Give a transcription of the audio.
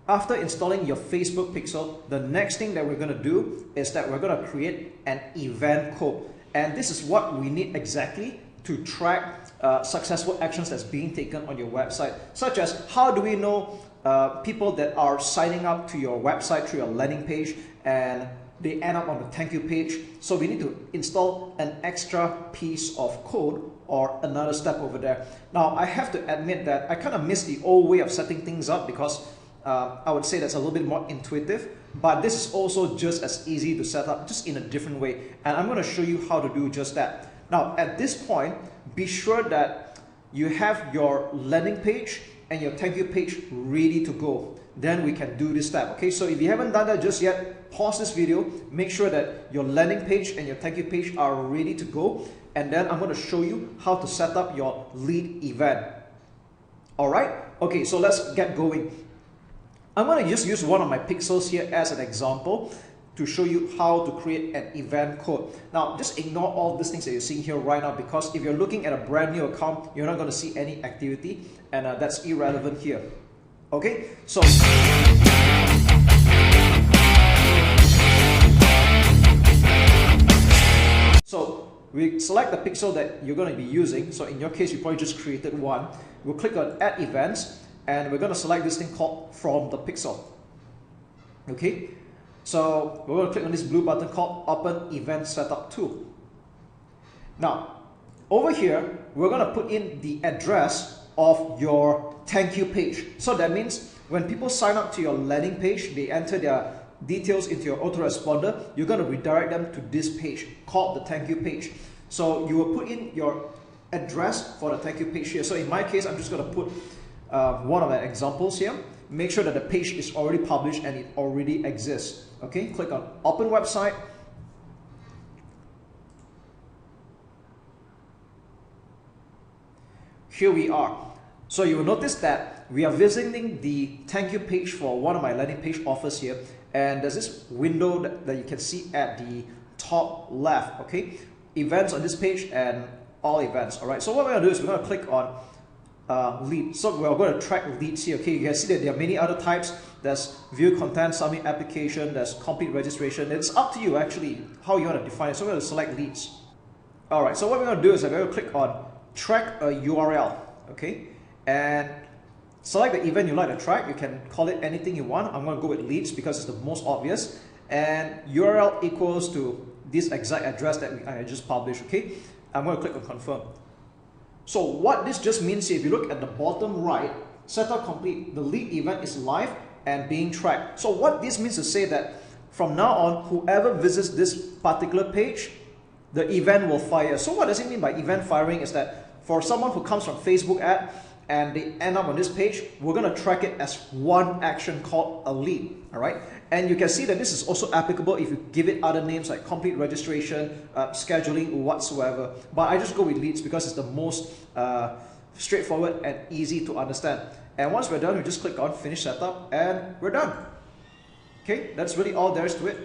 After installing your Facebook pixel, the next thing that we're going to do is that we're going to create an event code. And this is what we need exactly to track successful actions that's being taken on your website, such as how do we know people that are signing up to your website through your landing page and they end up on the thank you page. So we need to install an extra piece of code or another step over there. Now I have to admit that I kind of miss the old way of setting things up because I would say that's a little bit more intuitive, but this is also just as easy to set up, just in a different way. And I'm going to show you how to do just that. Now at this point, be sure that you have your landing page and your thank you page ready to go. Then we can do this step. Okay, so if you haven't done that just yet, pause this video, make sure that your landing page and your thank you page are ready to go, and then I'm going to show you how to set up your lead event. Alright, okay, so let's get going. I'm going to just use one of my pixels here as an example to show you how to create an event code. Now just ignore all these things that you're seeing here right now, because if you're looking at a brand new account, you're not going to see any activity, and that's irrelevant here. Okay, so we select the pixel that you're going to be using. So in your case, you probably just created one. We'll click on Add Events, and we're going to select this thing called From the Pixel. Okay, so we're going to click on this blue button called Open Event Setup Tool. Now, over here, we're going to put in the address of your thank you page. So that means when people sign up to your landing page, they enter their details into your autoresponder, you're going to redirect them to this page called the thank you page. So you will put in your address for the thank you page here. So in my case, I'm just going to put one of the examples here. Make sure that the page is already published and it already exists. Okay, click on Open Website. Here we are. So you will notice that we are visiting the thank you page for one of my landing page offers here, and there's this window that you can see at the top left. Okay, events on this page and all events. All right, so what we're going to do is we're going to click on lead. So we're going to track leads here. Okay, you can see that there are many other types. There's view content, submit application, there's complete registration. It's up to you actually how you want to define it. So we're going to select leads. All right, so what we're going to do is we're going to click on track a URL. Okay, and select the event you like to track. You can call it anything you want. I'm going to go with leads because it's the most obvious. And URL equals to this exact address that I just published. Okay, I'm going to click on confirm. So what this just means, if you look at the bottom right, setup complete. The lead event is live and being tracked. So what this means is say that from now on, whoever visits this particular page, the event will fire. So what does it mean by event firing is that for someone who comes from Facebook ad and they end up on this page, we're going to track it as one action called a lead. All right, and you can see that this is also applicable if you give it other names like complete registration, scheduling, whatsoever. But I just go with leads because it's the most straightforward and easy to understand. And once we're done, we just click on finish setup and we're done. Okay, that's really all there is to it.